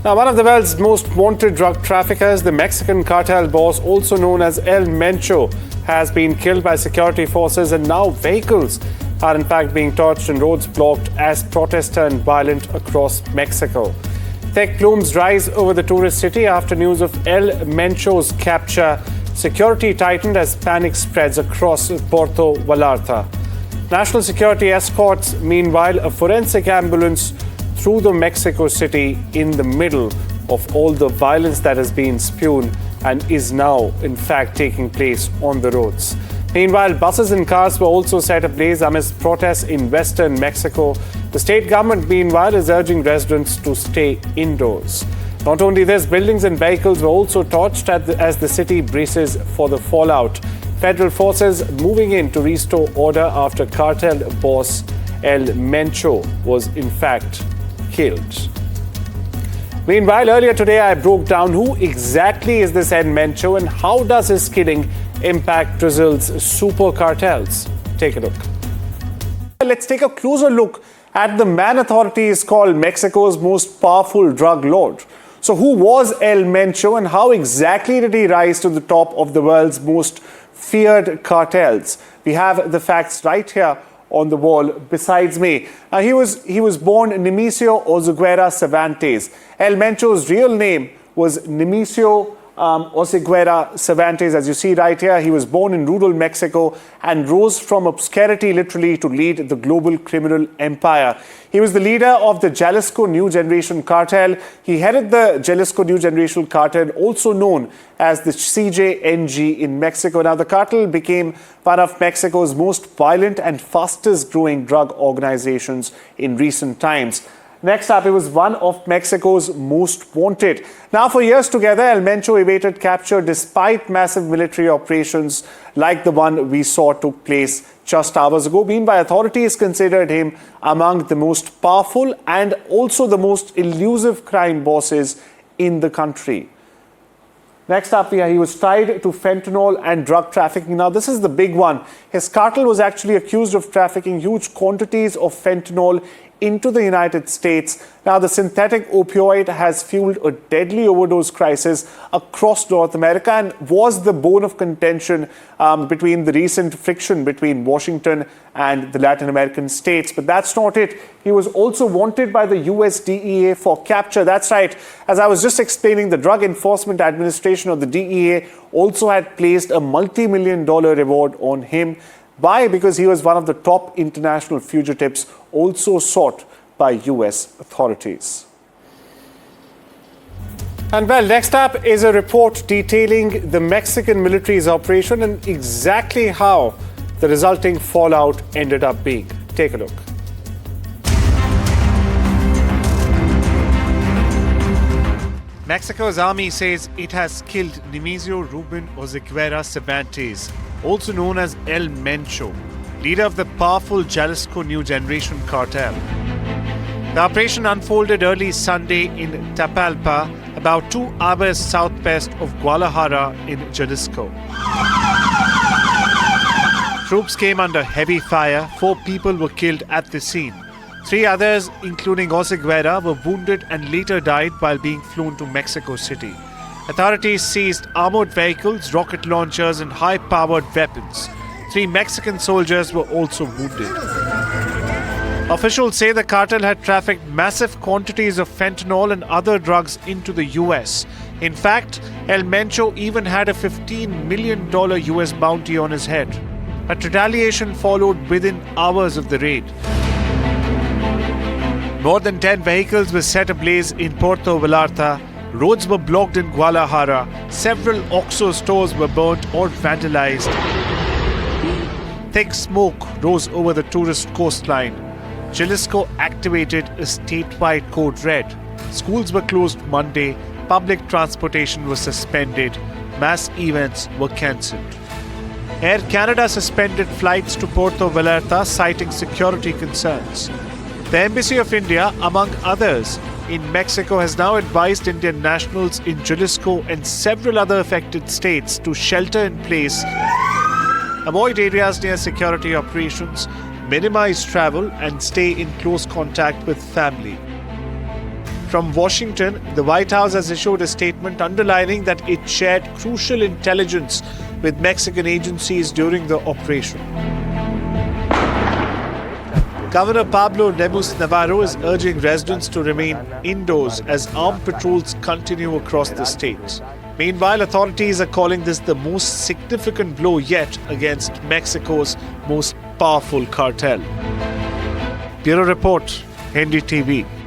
Now, one of the world's most wanted drug traffickers, the Mexican cartel boss, also known as El Mencho, has been killed by security forces, and now vehicles are in fact being torched and roads blocked as protests turn violent across Mexico. Thick plumes rise over the tourist city after news of El Mencho's capture. Security tightened as panic spreads across Puerto Vallarta. National security escorts, meanwhile, a forensic ambulance through the Mexico City in the middle of all the violence that has been spewed and is now, in fact, taking place on the roads. Meanwhile, buses and cars were also set ablaze amidst protests in western Mexico. The state government, meanwhile, is urging residents to stay indoors. Not only this, buildings and vehicles were also torched as the city braces for the fallout. Federal forces moving in to restore order after cartel boss El Mencho was in fact killed. Meanwhile, earlier today I broke down who exactly is this El Mencho and how does his killing impact Brazil's super cartels. Take a look. Let's take a closer look at the man authorities call Mexico's most powerful drug lord. So who was El Mencho and how exactly did he rise to the top of the world's most feared cartels? We have the facts right here on the wall besides me. He was born Nemesio Oseguera Cervantes. El Mencho's real name was Nemesio Oseguera Cervantes. As you see right here, he was born in rural Mexico and rose from obscurity literally to lead the global criminal empire. He was the leader of the Jalisco New Generation Cartel. He headed the Jalisco New Generation Cartel, also known as the CJNG in Mexico. Now, the cartel became one of Mexico's most violent and fastest growing drug organizations in recent times. Next up, it was one of Mexico's most wanted. Now, for years together, El Mencho evaded capture despite massive military operations like the one we saw took place just hours ago. Meanwhile, authorities considered him among the most powerful and also the most elusive crime bosses in the country. Next up, he was tied to fentanyl and drug trafficking. Now, this is the big one. His cartel was actually accused of trafficking huge quantities of fentanyl into the United States. Now, the synthetic opioid has fueled a deadly overdose crisis across North America and was the bone of contention between the recent friction between Washington and the Latin American states. But that's not it. He was also wanted by the US DEA for capture. That's right. As I was just explaining, the Drug Enforcement Administration or the DEA also had placed a multi-million-dollar reward on him. Why? Because he was one of the top international fugitives also sought by US authorities. And well, next up is a report detailing the Mexican military's operation and exactly how the resulting fallout ended up being. Take a look. Mexico's army says it has killed Nemesio Ruben Oseguera Cervantes, also known as El Mencho, leader of the powerful Jalisco New Generation Cartel. The operation unfolded early Sunday in Tapalpa, about 2 hours southwest of Guadalajara in Jalisco. Troops came under heavy fire. 4 people were killed at the scene. 3 others, including Oseguera, were wounded and later died while being flown to Mexico City. Authorities seized armored vehicles, rocket launchers, and high-powered weapons. 3 Mexican soldiers were also wounded. Officials say the cartel had trafficked massive quantities of fentanyl and other drugs into the US. In fact, El Mencho even had a $15 million US bounty on his head. But retaliation followed within hours of the raid. More than 10 vehicles were set ablaze in Puerto Vallarta. Roads were blocked in Guadalajara. Several OXXO stores were burnt or vandalized. Thick smoke rose over the tourist coastline. Jalisco activated a statewide code red. Schools were closed Monday. Public transportation was suspended. Mass events were cancelled. Air Canada suspended flights to Puerto Vallarta, citing security concerns. The Embassy of India, among others, in Mexico has now advised Indian nationals in Jalisco and several other affected states to shelter in place, avoid areas near security operations, minimize travel and stay in close contact with family. From Washington, the White House has issued a statement underlining that it shared crucial intelligence with Mexican agencies during the operation. Governor Pablo Lemus Navarro is urging residents to remain indoors as armed patrols continue across the state. Meanwhile, authorities are calling this the most significant blow yet against Mexico's most powerful cartel. Bureau Report, NDTV.